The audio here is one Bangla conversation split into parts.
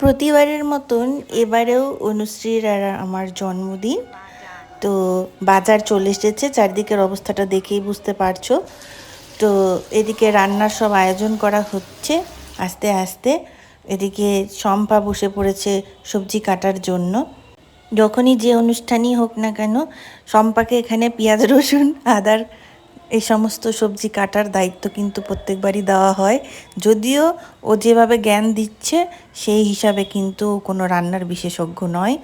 প্রতিবারের মতন এবারেও অনুশ্রীর আর আমার জন্মদিন। তো বাজার চলে এসেছে, চারদিকের অবস্থাটা দেখেই বুঝতে পারছো। তো এদিকে রান্নার সব আয়োজন করা হচ্ছে আস্তে আস্তে। এদিকে শম্পা বসে পড়েছে সবজি কাটার জন্য। যখনই যে অনুষ্ঠানই হোক না কেন, শম্পাকে এখানে পেঁয়াজ রসুন আদার এই সমস্ত সবজি কাটার দায়িত্ব কিন্তু প্রত্যেকবারই দেওয়া হয়। যদিও ও যেভাবে জ্ঞান দিচ্ছে সেই হিসাবে কিন্তু কোনো রান্নার বিশেষজ্ঞ নয়,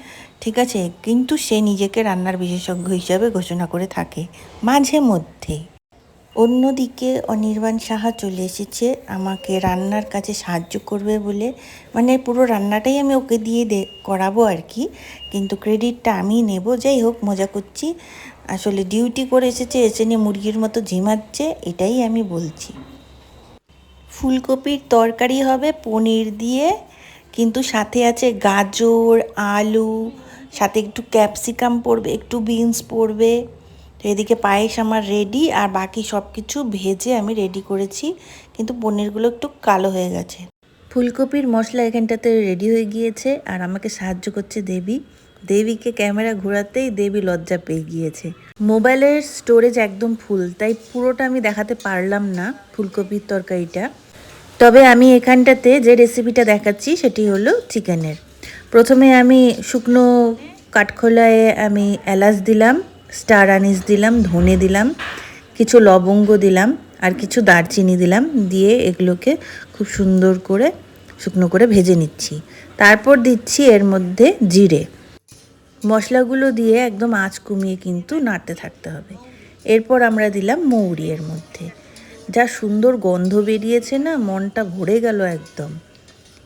ঠিক আছে, কিন্তু সে নিজেকে রান্নার বিশেষজ্ঞ হিসাবে ঘোষণা করে থাকে মাঝে মধ্যে। অন্যদিকে অনির্বাণ সাহা চলে এসেছে আমাকে রান্নার কাজে সাহায্য করবে বলে। মানে পুরো রান্নাটাই আমি ওকে দিয়ে করাবো আর কি, কিন্তু ক্রেডিটটা আমি নেব। যাই হোক, মজা করছি। আসলে ডিউটি করে এসেছে, এসে নিয়ে মুরগির মতো ঝিমাচ্ছে, এটাই আমি বলছি। ফুলকপির তরকারি হবে পনির দিয়ে, কিন্তু সাথে আছে গাজর, আলু, সাথে একটু ক্যাপসিকাম পড়বে, একটু বিনস পড়বে। তো এদিকে পায়েস আমার রেডি, আর বাকি সব কিছু ভেজে আমি রেডি করেছি, কিন্তু পনিরগুলো একটু কালো হয়ে গেছে। ফুলকপির মশলা এখানটাতে রেডি হয়ে গিয়েছে, আর আমাকে সাহায্য করছে দেবী। দেবীকে ক্যামেরা ঘোরাতেই দেবী লজ্জা পেয়ে গিয়েছে। মোবাইলের স্টোরেজ একদম ফুল, তাই পুরোটা আমি দেখাতে পারলাম না ফুলকপির তরকারিটা। তবে আমি এখানটাতে যে রেসিপিটা দেখাচ্ছি সেটি হলো চিকেনের। প্রথমে আমি শুকনো কাঠখোলায় আমি এলাচ দিলাম, স্টার আনিস দিলাম, ধনে দিলাম, কিছু লবঙ্গ দিলাম, আর কিছু দারচিনি দিলাম। দিয়ে এগুলোকে খুব সুন্দর করে শুকনো করে ভেজে নিচ্ছি। তারপর দিচ্ছি এর মধ্যে জিরে। মশলাগুলো দিয়ে একদম আঁচ কমিয়ে কিন্তু নাড়তে থাকতে হবে। এরপর আমরা দিলাম মৌরি এর মধ্যে। যা সুন্দর গন্ধ বেরিয়েছে না, মনটা ভরে গেল একদম।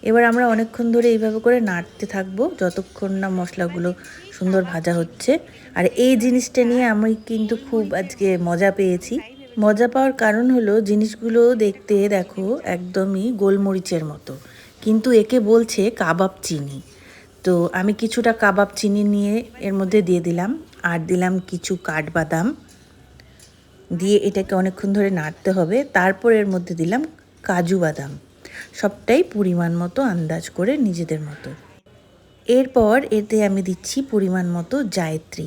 এবার আমরা অনেকক্ষণ ধরে এইভাবে করে নাড়তে থাকবো যতক্ষণ না মশলাগুলো সুন্দর ভাজা হচ্ছে। আর এই জিনিসটা নিয়ে আমি কিন্তু খুব আজকে মজা পেয়েছি। মজা পাওয়ার কারণ হলো জিনিসগুলো দেখতে দেখো একদমই গোলমরিচের মতো, কিন্তু একে বলছে কাবাব চিনি। তো আমি কিছুটা কাবাব চিনি নিয়ে এর মধ্যে দিয়ে দিলাম, আর দিলাম কিছু কাঠবাদাম। দিয়ে এটাকে অনেকক্ষণ ধরে নাড়তে হবে। তারপর এর মধ্যে দিলাম কাজু বাদাম, সবটাই পরিমাণ মতো আন্দাজ করে নিজেদের মতো। এরপর এতে আমি দিচ্ছি পরিমাণ মতো জায়ত্রী।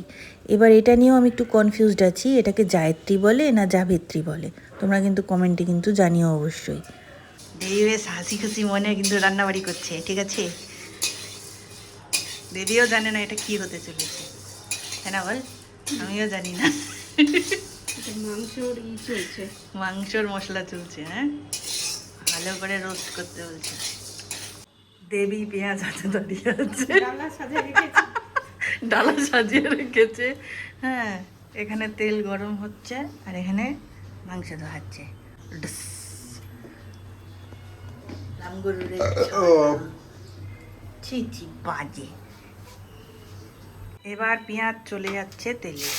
এবার এটা নিয়েও আমি একটু কনফিউজড আছি, এটাকে জায়ত্রী বলে না জাভিত্রী বলে। তোমরা কিন্তু কমেন্টে কিন্তু জানিও অবশ্যই। দেবী বেশ হাসি খুশি মনে কিন্তু রান্নাবাড়ি করছে, ঠিক আছে। দিদিও জানে না এটা কি হতে চলেছে, তাই না বল? আমিও জানি না। মাংসর মশলা চলছে, হ্যাঁ, ভালো করে রোস্ট করতে বলছে। দেবী পেঁয়াজ হাতে দাঁড়িয়ে আছে, ডালা সাজিয়ে রেখেছে। হ্যাঁ, এখানে তেল গরম হচ্ছে, আর এখানে মাংস ধোয়াচ্ছে। ছি ছি, বাজে। এবার পেঁয়াজ চলে যাচ্ছে তেলে।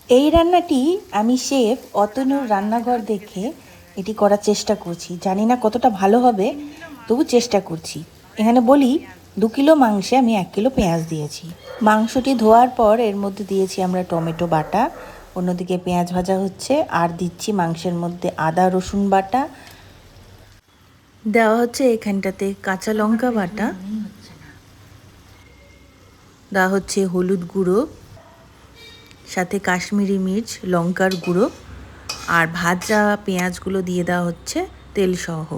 এই রান্নাটি আমি শেফ অতনুর রান্নাঘর দেখে এটি করার চেষ্টা করছি। জানি না কতটা ভালো হবে, তবু চেষ্টা করছি। এখানে বলি 2 কিলো মাংসে আমি 1 কিলো পেঁয়াজ দিয়েছি। মাংসটি ধোয়ার পর এর মধ্যে দিয়েছি আমরা টমেটো বাটা। অন্যদিকে পেঁয়াজ ভাজা হচ্ছে, আর দিচ্ছি মাংসের মধ্যে আদা রসুন বাটা। দেওয়া হচ্ছে এখানটাতে কাঁচা লঙ্কা বাটা, দেওয়া হচ্ছে হলুদ গুঁড়ো, সাথে কাশ্মীরি মির্চ, লঙ্কার গুঁড়ো, আর ভাজা পেঁয়াজগুলো দিয়ে দেওয়া হচ্ছে তেল সহ।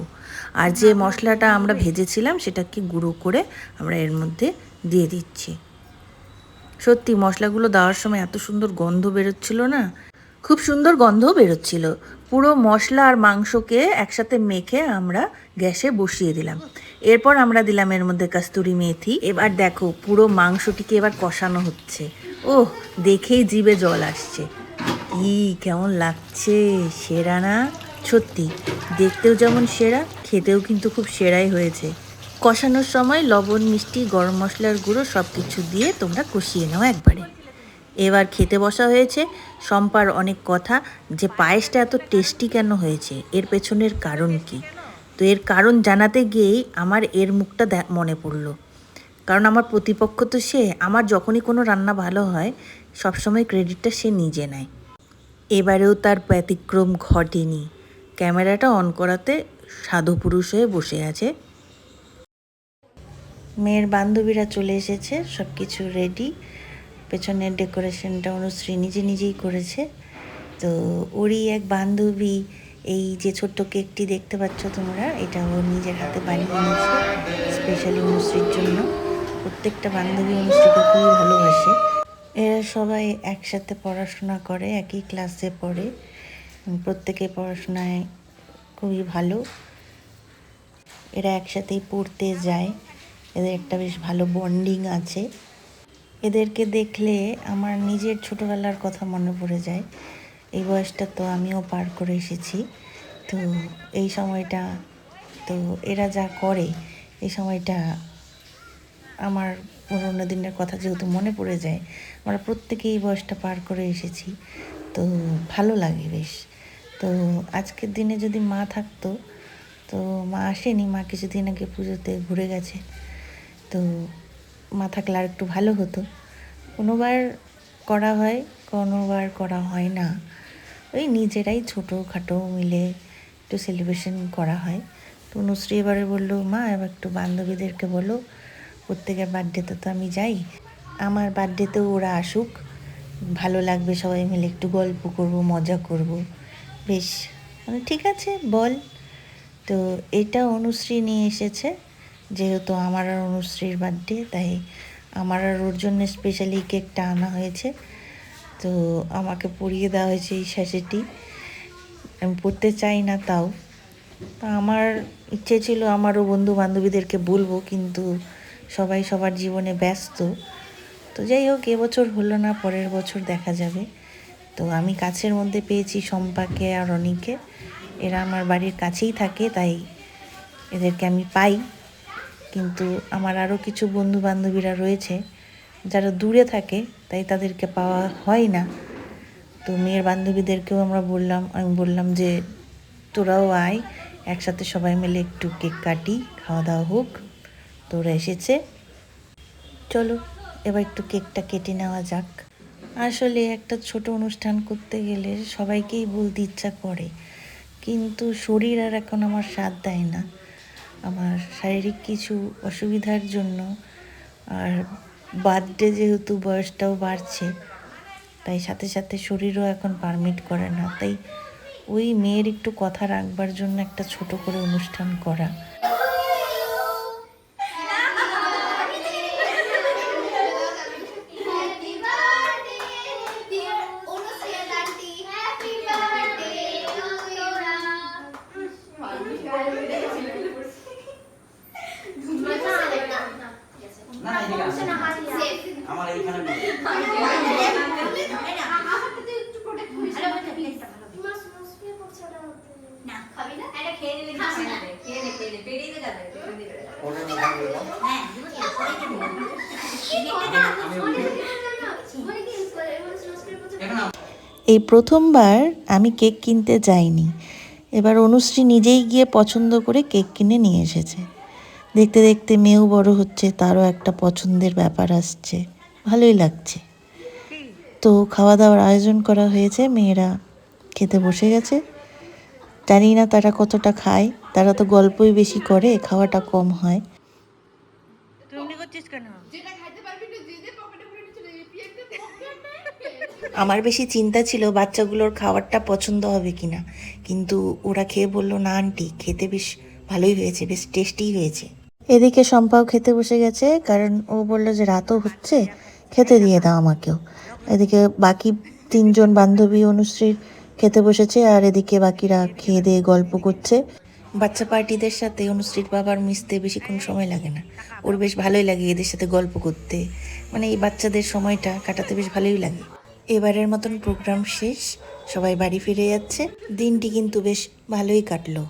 আর যে মশলাটা আমরা ভেজেছিলাম সেটাকে গুঁড়ো করে আমরা এর মধ্যে দিয়ে দিচ্ছি। সত্যি মশলাগুলো দেওয়ার সময় এত সুন্দর গন্ধ বেরোচ্ছিল না, খুব সুন্দর গন্ধ বেরোচ্ছিল। পুরো মশলা আর মাংসকে একসাথে মেখে আমরা গ্যাসে বসিয়ে দিলাম। এরপর আমরা দিলাম এর মধ্যে কস্তুরি মেথি। এবার দেখো পুরো মাংসটিকে এবার কষানো হচ্ছে। ওহ, দেখেই জিভে জল আসছে। কি কেমন লাগছে, সেরা না? সত্যি দেখতেও যেমন সেরা, খেতেও কিন্তু খুব সেরাই হয়েছে। কষানোর সময় লবণ, মিষ্টি, গরম মশলার গুঁড়ো সব কিছু দিয়ে তোমরা কষিয়ে নাও একবারে। এবার খেতে বসা হয়েছে। শম্পার অনেক কথা যে পায়েসটা এত টেস্টি কেন হয়েছে, এর পেছনের কারণ কি। তো এর কারণ জানাতে গিয়েই আমার এর মুখটা মনে পড়লো। কারণ আমার প্রতিপক্ষ তো সে, আমার যখনই কোনো রান্না ভালো হয় সবসময় ক্রেডিটটা সে নিজে নেয়। এবারেও তার ব্যতিক্রম ঘটেনি। ক্যামেরাটা অন করাতে সাধু পুরুষ হয়ে বসে আছে। মেয়ের বান্ধবীরা চলে এসেছে, সব কিছু রেডি। পেছনের ডেকোরেশনটা অনুশ্রী নিজেই করেছে। তো ওরই এক বান্ধবী এই যে ছোট্ট কেকটি দেখতে পাচ্ছ তোমরা, এটা ও নিজের হাতে বানিয়ে নিয়েছে স্পেশালি অনুশ্রীর জন্য। প্রত্যেকটা বান্ধবী অনুশ্রীকে খুবই ভালোবাসে। এরা সবাই একসাথে পড়াশোনা করে, একই ক্লাসে পড়ে, প্রত্যেকে পড়াশোনায় খুবই ভালো। এরা একসাথেই পড়তে যায়, এদের একটা বেশ ভালো বন্ডিং আছে। এদেরকে দেখলে আমার নিজের ছোটোবেলার কথা মনে পড়ে যায়। এই বয়সটা তো আমিও পার করে এসেছি। তো এই সময়টা, তো এরা যা করে এই সময়টা আমার পুরোনো দিনের কথা যেহেতু মনে পড়ে যায়, আমরা প্রত্যেকেই এই বয়সটা পার করে এসেছি, তো ভালো লাগে বেশ। তো আজকের দিনে যদি মা থাকতো, তো মা আসেনি, মা কিছুদিন আগে পুজোতে ঘুরে গেছে। তো মা থাকলে আর একটু ভালো হতো। কোনোবার করা হয়, কোনোবার করা হয় না। ওই নিজেরাই ছোটোখাটো মিলে একটু সেলিব্রেশন করা হয়। তো অনুশ্রী এবারে বললো, মা এবার একটু বান্ধবীদেরকে বলো, প্রত্যেকের বার্থডেতে তো আমি যাই, আমার বার্থডেতেও ওরা আসুক, ভালো লাগবে, সবাই মিলে একটু গল্প করব, মজা করব। বেশ, মানে ঠিক আছে বল। তো এটা অনুশ্রী নিয়ে এসেছে, যেহেতু আমার আর অনুশ্রীর বার্থডে, তাই আমার আর ওর জন্য স্পেশালি কেকটা আনা হয়েছে। তো আমাকে পরিয়ে দেওয়া হয়েছে এই স্যাশেটি। আমি পড়তে চাই না, তাও তা আমার ইচ্ছে ছিল আমারও বন্ধু বান্ধবীদেরকে বলবো, কিন্তু সবাই সবার জীবনে ব্যস্ত। তো যাই হোক, এবছর হলো না, পরের বছর দেখা যাবে। তো আমি কাছের মধ্যে পেয়েছি শম্পাকে আর অনিকে, এরা আমার বাড়ির কাছেই থাকে, তাই এদেরকে আমি পাই। কিন্তু আমার আরও কিছু বন্ধু বান্ধবীরা রয়েছে যারা দূরে থাকে, তাই তাদেরকে পাওয়া হয় না। তো মেয়ের বান্ধবীদেরকেও আমি বললাম যে তোরাও আয়, একসাথে সবাই মিলে একটু কেক কাটি, খাওয়া দাওয়া হোক। তো ওরা এসেছে, চলো এবার একটু কেকটা কেটে নেওয়া যাক। আসলে একটা ছোট অনুষ্ঠান করতে গেলে সবাইকেই বলতে ইচ্ছা করে, কিন্তু শরীর আর এখন আমার সাথ দেয় না। আমার শারীরিক কিছু অসুবিধার জন্য, আর বার্থডে যেহেতু বয়সটাও বাড়ছে, তাই সাথে সাথে শরীরও এখন পারমিট করে না। তাই ওই মেয়ের একটু কথা রাখবার জন্য একটা ছোট করে অনুষ্ঠান করা। এই প্রথমবার আমি কেক কিনতে যাইনি, এবার অনুশ্রী নিজেই গিয়ে পছন্দ করে কেক কিনে নিয়ে এসেছে। দেখতে দেখতে মেয়েও বড় হচ্ছে, তারও একটা পছন্দের ব্যাপার আসছে, ভালোই লাগছে। তো খাওয়া দাওয়ার আয়োজন করা হয়েছে, মেয়েরা খেতে বসে গেছে। জানি না তারা কতটা খায়, তারা তো গল্পই বেশি করে, খাওয়াটা কম হয়। আমার বেশি চিন্তা ছিল বাচ্চাগুলোর খাবারটা পছন্দ হবে কিনা, কিন্তু ওরা খেয়ে বললো, না আন্টি খেতে বেশ ভালোই হয়েছে, বেশ টেস্টি হয়েছে। এদিকে শম্পাও খেতে বসে গেছে, কারণ ও বললো যে রাতও হচ্ছে, খেতে দিয়ে দাও আমাকেও। এদিকে বাকি তিনজন বান্ধবী অনুশ্রীর খেতে বসেছে, আর এদিকে বাকিরা খেয়ে দিয়ে গল্প করছে। বাচ্চা পার্টিদের সাথে অনুশ্রীর বাবার মিশতে বেশিক্ষণ সময় লাগে না, ওর বেশ ভালোই লাগে এদের সাথে গল্প করতে, মানে এই বাচ্চাদের সময়টা কাটাতে বেশ ভালোই লাগে। এবারের মতন প্রোগ্রাম শেষ, সবাই বাড়ি ফিরে যাচ্ছে। দিনটি কিন্তু বেশ ভালোই কাটলো।